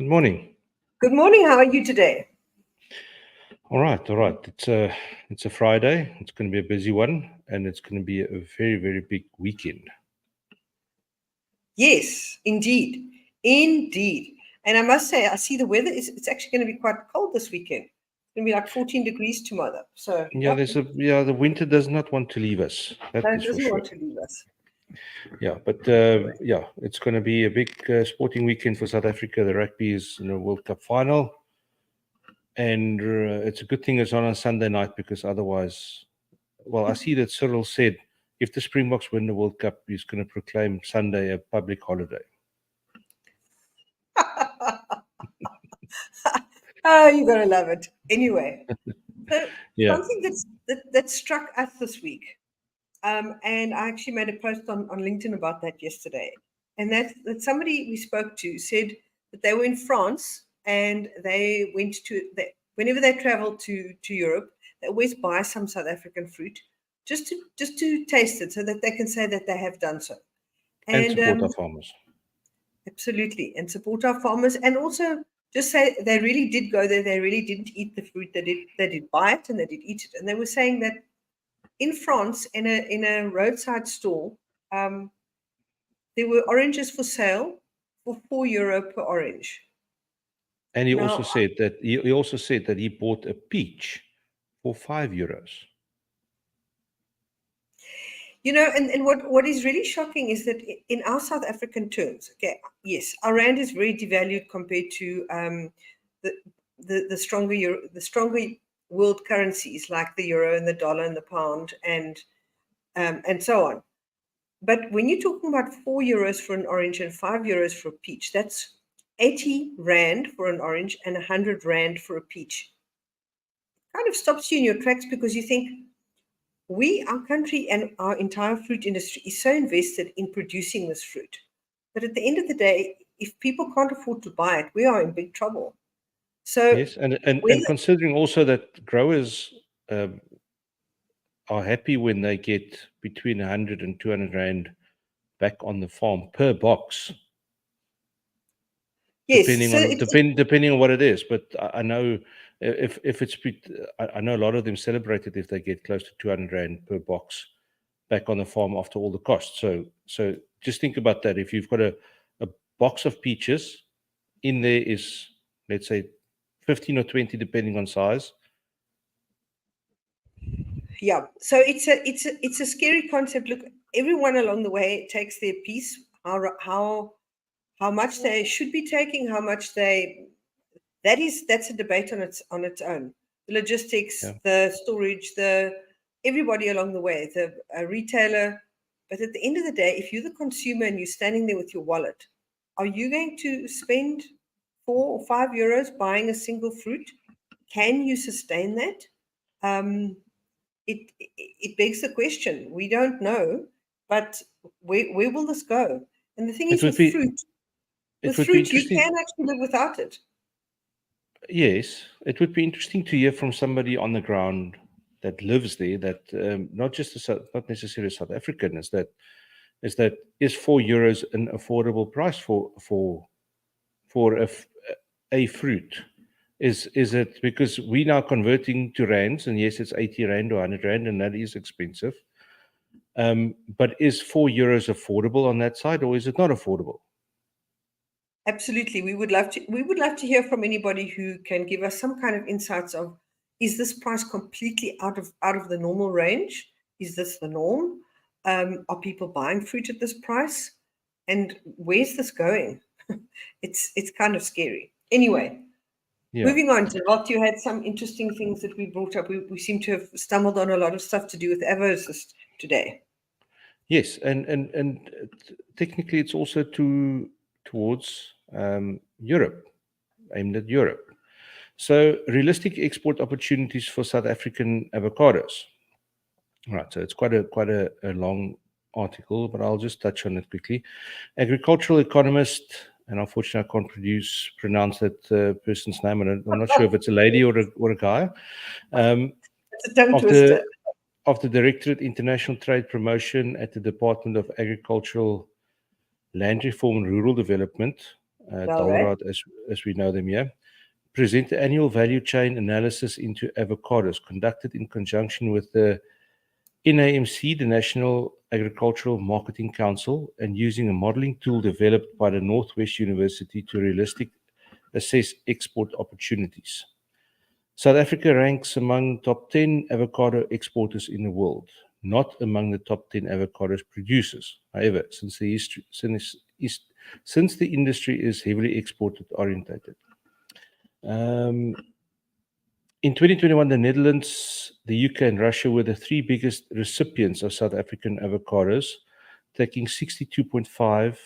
Good morning. Good morning. How are you today? All right. It's a Friday. It's going to be a busy one, and it's going to be a very, very big weekend. Yes, indeed. Indeed. And I must say, I see the weather it's actually going to be quite cold this weekend. It's going to be like 14 degrees tomorrow. So Yeah, the winter does not want to leave us. That no, is it for doesn't sure. want to leave us. Yeah, but it's going to be a big sporting weekend for South Africa. The rugby is in a World Cup final, and it's a good thing it's on Sunday night because otherwise, well, I see that Cyril said if the Springboks win the World Cup, he's going to proclaim Sunday a public holiday. Oh, you're going to love it. Anyway, so Yeah. something that struck us this week, and I actually made a post on LinkedIn about that yesterday, and that somebody we spoke to said that they were in France and they went whenever they travel to Europe, they always buy some South African fruit just to taste it so that they can say that they have done so. And support our farmers. Absolutely, and support our farmers, and also just say they really did go there. They really didn't eat the fruit. They did buy it and they did eat it. And they were saying that in France, in a roadside stall, there were oranges for sale for €4 per orange. And he also said that he bought a peach for €5. You know, and what is really shocking is that in our South African terms, okay, yes, our rand is very devalued compared to the stronger world currencies like the euro and the dollar and the pound and so on. But when you're talking about €4 for an orange and €5 for a peach, that's 80 rand for an orange and 100 rand for a peach. It kind of stops you in your tracks because you think, our country and our entire fruit industry is so invested in producing this fruit. But at the end of the day, if people can't afford to buy it, we are in big trouble. So yes, and considering also that growers are happy when they get between 100 and 200 rand back on the farm per box. Yes, depending on what it is. But I know if it's, I know a lot of them celebrate it if they get close to 200 rand per box back on the farm after all the costs. So just think about that. If you've got a box of peaches, in there is, let's say, 15 or 20, depending on size. Yeah, so it's a scary concept. Look, everyone along the way takes their piece. How much they should be taking, how much that's a debate on its own. The logistics, the storage, everybody along the way, the retailer. But at the end of the day, if you're the consumer and you're standing there with your wallet, are you going to spend €4 or €5 buying a single fruit? Can you sustain that? It begs the question. We don't know, but where will this go? And the thing is with fruit, you can actually live without it. Yes, it would be interesting to hear from somebody on the ground that lives there, that not necessarily South African, is €4 an affordable price for a fruit? Is it because we now converting to rands, and yes, it's 80 rand or 100 rand, and that is expensive. But is €4 affordable on that side, or is it not affordable? Absolutely. We would love to hear from anybody who can give us some kind of insights of, is this price completely out of the normal range? Is this the norm? Are people buying fruit at this price? And where's this going? It's kind of scary. Anyway, moving on to what you had some interesting things that we brought up. We seem to have stumbled on a lot of stuff to do with Avocados today. Yes, and technically it's also towards Europe, aimed at Europe. So realistic export opportunities for South African avocados. Right, so it's quite a long article, but I'll just touch on it quickly. Agricultural economist, and unfortunately I can't pronounce that person's name. I'm not sure if it's a lady or a guy. It's a tongue twister. Of the Directorate International Trade Promotion at the Department of Agricultural, Land Reform and Rural Development, All right. Dalrad as we know them here, present the annual value chain analysis into avocados conducted in conjunction with the NAMC, the National Agricultural Marketing Council, and using a modeling tool developed by the Northwest University to realistic assess export opportunities. South Africa ranks among top 10 avocado exporters in the world, not among the top 10 avocados producers. However, since the industry is heavily export orientated. In 2021, the Netherlands, the UK, and Russia were the three biggest recipients of South African avocados, taking 62.5%,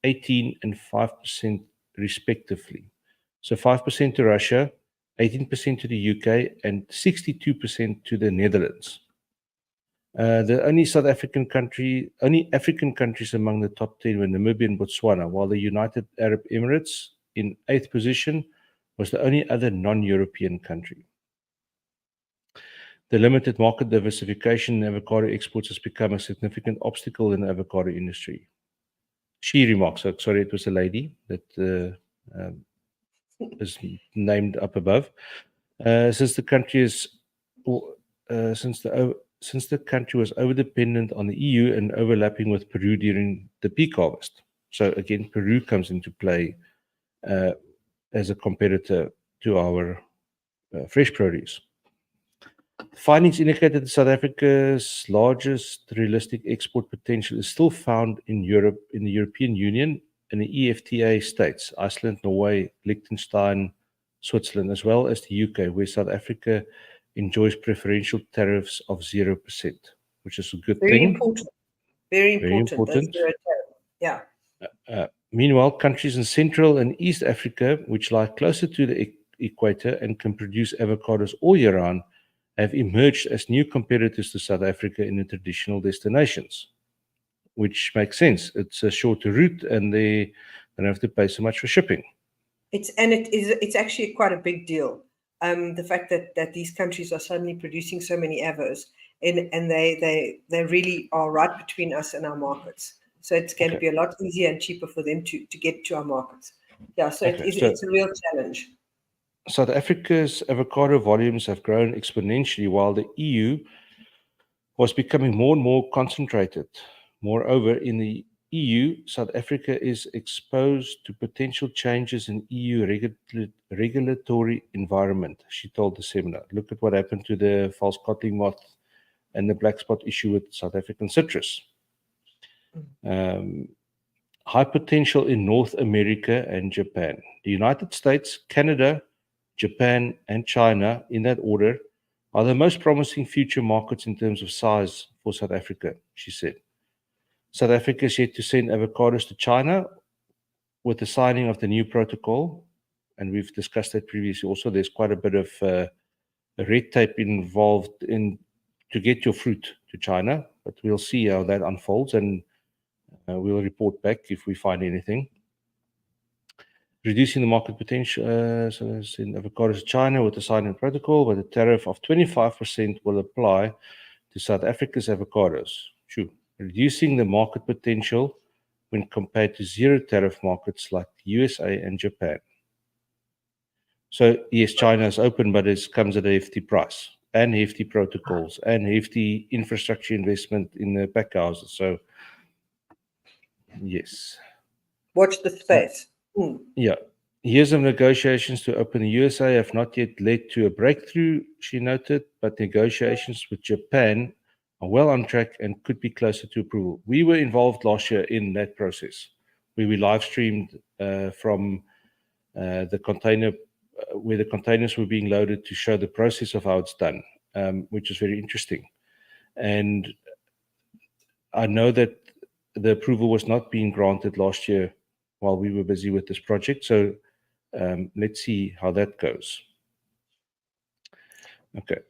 18%, and 5% respectively. So 5% to Russia, 18% to the UK, and 62% to the Netherlands. The only African countries among the top 10 were Namibia and Botswana, while the United Arab Emirates, in 8th position, was the only other non-European country. The limited market diversification in avocado exports has become a significant obstacle in the avocado industry. She remarks, sorry, it was a lady that is named up above. Since the country was over-dependent on the EU and overlapping with Peru during the peak harvest. So again, Peru comes into play as a competitor to our fresh produce. The findings indicated that South Africa's largest realistic export potential is still found in Europe, in the European Union and the EFTA states, Iceland, Norway, Liechtenstein, Switzerland, as well as the UK, where South Africa enjoys preferential tariffs of 0%, which is a good Very thing. important. Very important. Very important. Yeah. Meanwhile, countries in Central and East Africa, which lie closer to the equator and can produce avocados all year round, have emerged as new competitors to South Africa in the traditional destinations, which makes sense. It's a shorter route and they don't have to pay so much for shipping. It's actually quite a big deal. The fact that these countries are suddenly producing so many avos and they really are right between us and our markets. So it's going to be a lot easier and cheaper for them to get to our markets. Yeah, so it's a real challenge. South Africa's avocado volumes have grown exponentially while the EU was becoming more and more concentrated. Moreover, in the EU, South Africa is exposed to potential changes in EU regulatory environment, she told the seminar. Look at what happened to the false codling moth and the black spot issue with South African citrus. High potential in North America and Japan. The United States, Canada, Japan, and China, in that order, are the most promising future markets in terms of size for South Africa, she said. South Africa is yet to send avocados to China with the signing of the new protocol, and we've discussed that previously also. There's quite a bit of red tape involved in to get your fruit to China, but we'll see how that unfolds, and we'll report back if we find anything. Reducing the market potential, so it's in avocados to China with the signing protocol, but a tariff of 25% will apply to South Africa's avocados. True. Reducing the market potential when compared to zero tariff markets like the USA and Japan. So yes, China is open, but it comes at a hefty price and hefty protocols and hefty infrastructure investment in the pack houses. So yes. Watch the space. Yeah. Years of negotiations to open the USA have not yet led to a breakthrough, she noted, but negotiations with Japan are well on track and could be closer to approval. We were involved last year in that process, where we live streamed from the container, where the containers were being loaded to show the process of how it's done, which is very interesting. And I know that the approval was not being granted last year while we were busy with this project. So let's see how that goes. Okay.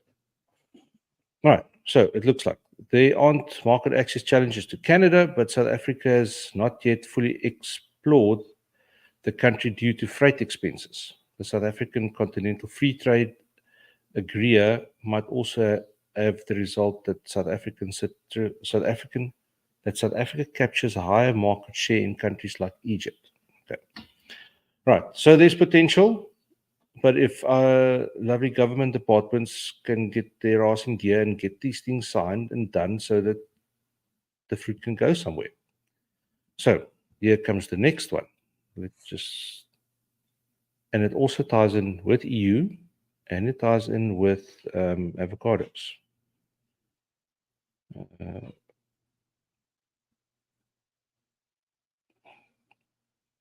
All right. So it looks like there aren't market access challenges to Canada, but South Africa has not yet fully explored the country due to freight expenses. The South African Continental Free Trade Agreement might also have the result that South Africa captures a higher market share in countries like Egypt. Okay. Right. So there's potential, but if our lovely government departments can get their ass in gear and get these things signed and done so that the fruit can go somewhere. So here comes the next one. Let's just, and it also ties in with EU and it ties in with avocados.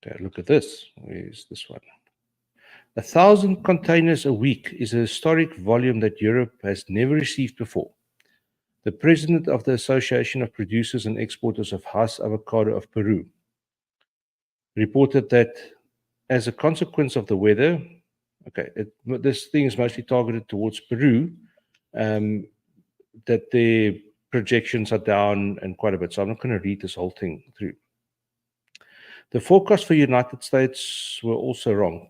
Okay, look at this. Where's this one? 1,000 containers a week is a historic volume that Europe has never received before. The president of the Association of Producers and Exporters of Hass Avocado of Peru reported that as a consequence of the weather, okay, this thing is mostly targeted towards Peru, that their projections are down and quite a bit. So I'm not going to read this whole thing through. The forecast for United States were also wrong.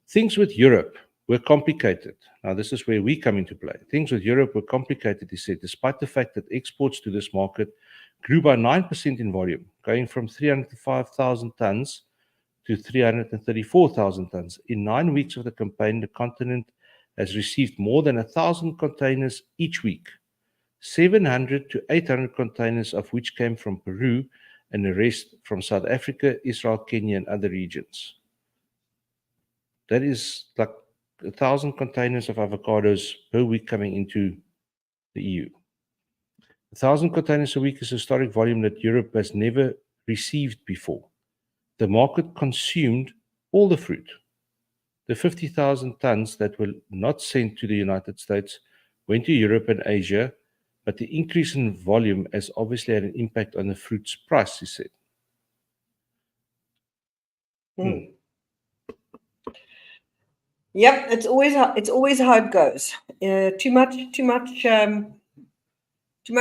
Things with Europe were complicated. Now, this is where we come into play. Things with Europe were complicated, he said, despite the fact that exports to this market grew by 9% in volume, going from 305,000 tons to 334,000 tons. In 9 weeks of the campaign, the continent has received more than 1,000 containers each week, 700 to 800 containers of which came from Peru and the rest from South Africa, Israel, Kenya, and other regions. That is like 1,000 containers of avocados per week coming into the EU. 1,000 containers a week is a historic volume that Europe has never received before. The market consumed all the fruit. The 50,000 tons that were not sent to the United States went to Europe and Asia, but the increase in volume has obviously had an impact on the fruit's price, he said. Yep, it's always how it goes. Too much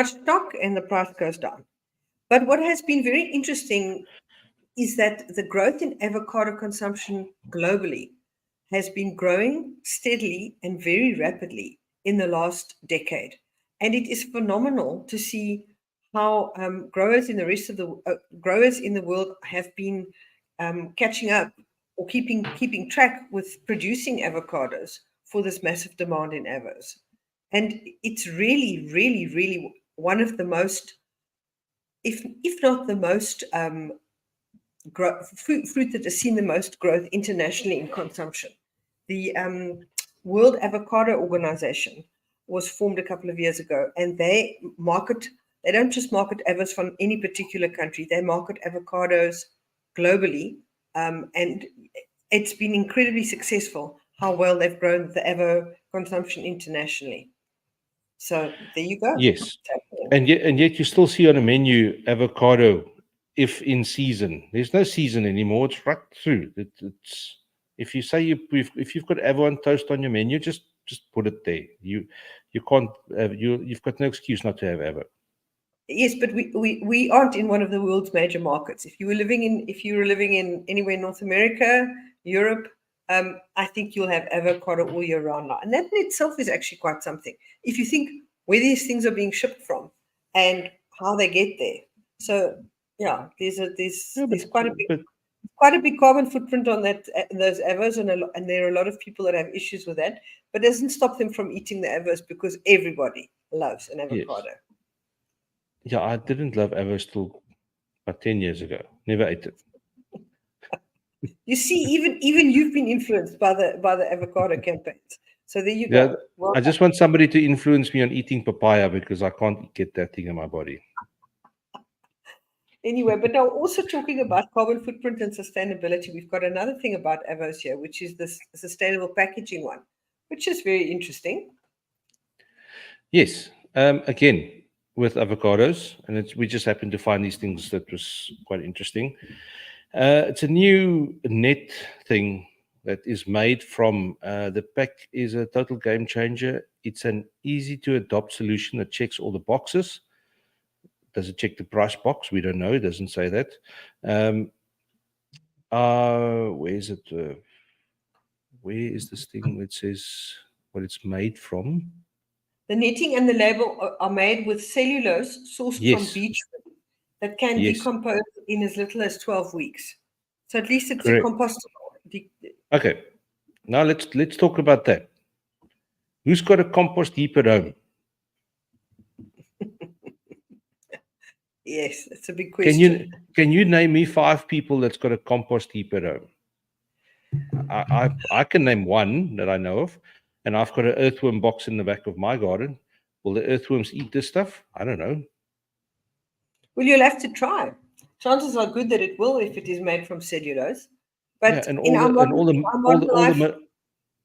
stock and the price goes down. But what has been very interesting is that the growth in avocado consumption globally has been growing steadily and very rapidly in the last decade. And it is phenomenal to see how growers in the world have been catching up or keeping track with producing avocados for this massive demand in avos. And it's really, really, really one of the most, if not the most, fruit that has seen the most growth internationally in consumption. The World Avocado Organization was formed a couple of years ago, and they don't just market avos from any particular country, they market avocados globally, and it's been incredibly successful how well they've grown the avo consumption internationally. So there you go. Yes, and yet you still see on a menu avocado if in season. There's no season anymore. It's right through. It's if you say if you've got avo on toast on your menu, just put it there. You can't you've got no excuse not to have avo. Yes, but we aren't in one of the world's major markets. If you were living in anywhere in North America, Europe, I think you'll have avocado all year round now, and that in itself is actually quite something. If you think where these things are being shipped from and how they get there, so yeah, there's quite a big carbon footprint on those avos, and there are a lot of people that have issues with that, but it doesn't stop them from eating the avos because everybody loves an avocado. Yes. Yeah, I didn't love avos till about 10 years ago. Never ate it. You see, even you've been influenced by the avocado campaigns. So there you go. Yeah, well, I just want somebody to influence me on eating papaya because I can't get that thing in my body. Anyway, but now also talking about carbon footprint and sustainability, we've got another thing about avos here, which is this sustainable packaging one, which is very interesting. Yes. Again, with avocados, and we just happened to find these things that was quite interesting. It's a new net thing that is made from the pack is a total game changer. It's an easy to adopt solution that checks all the boxes. Does it check the price box? We don't know. It doesn't say that. Where is it? Where is this thing that says what it's made from? The netting and the label are made with cellulose sourced from beechwood that can decompose in as little as 12 weeks. So at least it's Correct. compostable. Okay. Now let's talk about that. Who's got a compost heap at home? Yes, that's a big question. Can you name me 5 people that's got a compost heap at home? I can name one that I know of, and I've got an earthworm box in the back of my garden. Will the earthworms eat this stuff? I don't know. Well, you'll have to try. Chances are good that it will if it is made from cellulose. But Yeah, and in our modern life,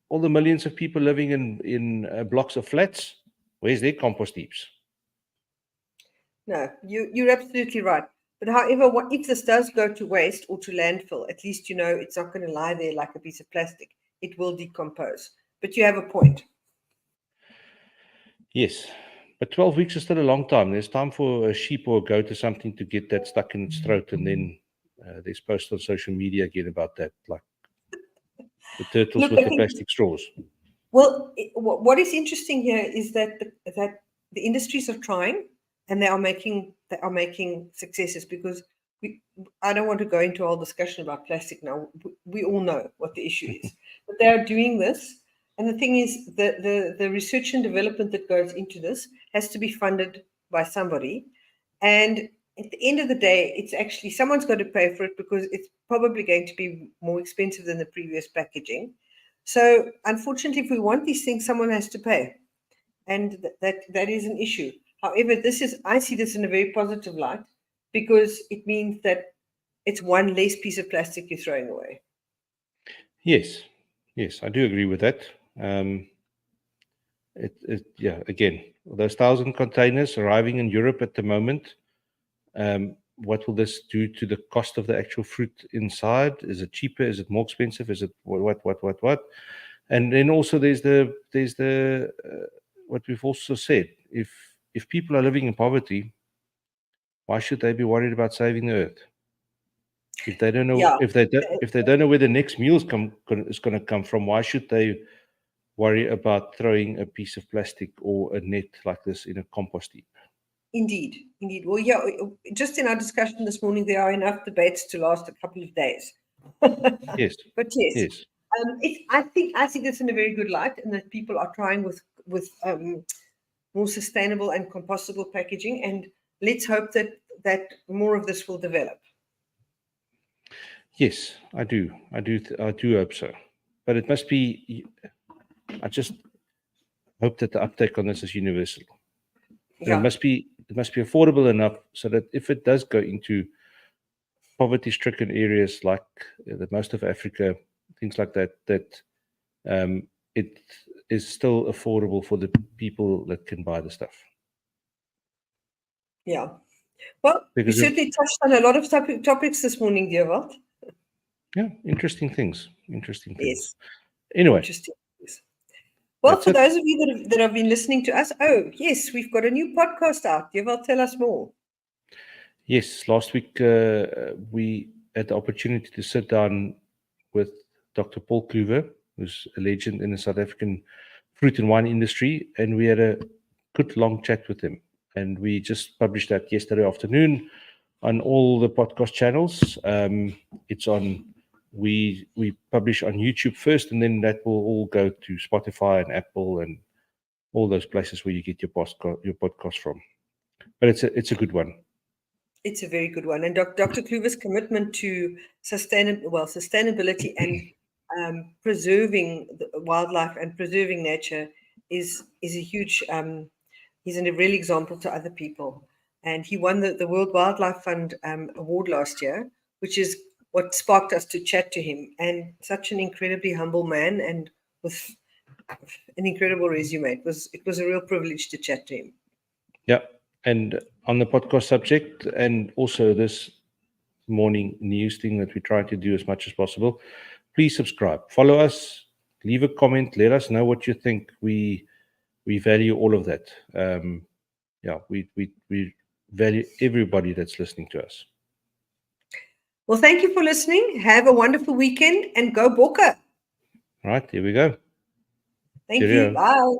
all the millions of people living in blocks of flats, where's their compost heaps? no, you're absolutely right. But however, if this does go to waste or to landfill, at least you know it's not going to lie there like a piece of plastic. It will decompose. But you have a point. Yes, but 12 weeks is still a long time. There's time for a sheep or a goat or something to get that stuck in its throat, and then there's posts on social media again about that, like the turtles with the plastic straws. Well, what is interesting here is that the industries are trying, and they are making successes, because I don't want to go into a whole discussion about plastic now. We all know what the issue is, but they are doing this. And the thing is, the research and development that goes into this has to be funded by somebody. And at the end of the day, it's actually someone's got to pay for it, because it's probably going to be more expensive than the previous packaging. So unfortunately, if we want these things, someone has to pay. And that is an issue. However, I see this in a very positive light, because it means that it's one less piece of plastic you're throwing away. Yes, I do agree with that. Again, those 1,000 containers arriving in Europe at the moment. What will this do to the cost of the actual fruit inside? Is it cheaper? Is it more expensive? Is it what? And then also there's the what we've also said. If people are living in poverty, why should they be worried about saving the earth? If they don't know, if they don't know where the next meal is going to come from, why should they worry about throwing a piece of plastic or a net like this in a compost heap? Indeed. Well, yeah, just in our discussion this morning, there are enough debates to last a couple of days. Yes. But yes. I see this in a very good light, and that people are trying with more sustainable and compostable packaging, and let's hope that more of this will develop. Yes, I do hope so. But it must be. I just hope that the uptake on this is universal. Yeah. It must be affordable enough so that if it does go into poverty-stricken areas like the most of Africa, things like that, it is still affordable for the people that can buy the stuff. Yeah. Well, we certainly touched on a lot of topics this morning, dear Walt. Yeah, interesting things. Yes. Anyway. Interesting things. Well, for those of you that have been listening to us, yes, we've got a new podcast out. Dear Walt, tell us more. Yes, last week we had the opportunity to sit down with Dr. Paul Kluwer, who's a legend in the South African fruit and wine industry, and we had a good long chat with him. And we just published that yesterday afternoon on all the podcast channels. It's on. We publish on YouTube first, and then that will all go to Spotify and Apple and all those places where you get your podcast from. But it's a good one. It's a very good one. And Dr. Kluwer's commitment to sustainability and preserving the wildlife and preserving nature is a huge. He's a real example to other people. And he won the World Wildlife Fund award last year, which is what sparked us to chat to him. And such an incredibly humble man, and with an incredible resume. It was a real privilege to chat to him. Yeah. And on the podcast subject, and also this morning news thing that we try to do as much as possible, please subscribe, follow us, leave a comment, let us know what you think. We value all of that. We value everybody that's listening to us. Well, thank you for listening. Have a wonderful weekend, and go Bokke. All right, here we go. Thank you. Bye.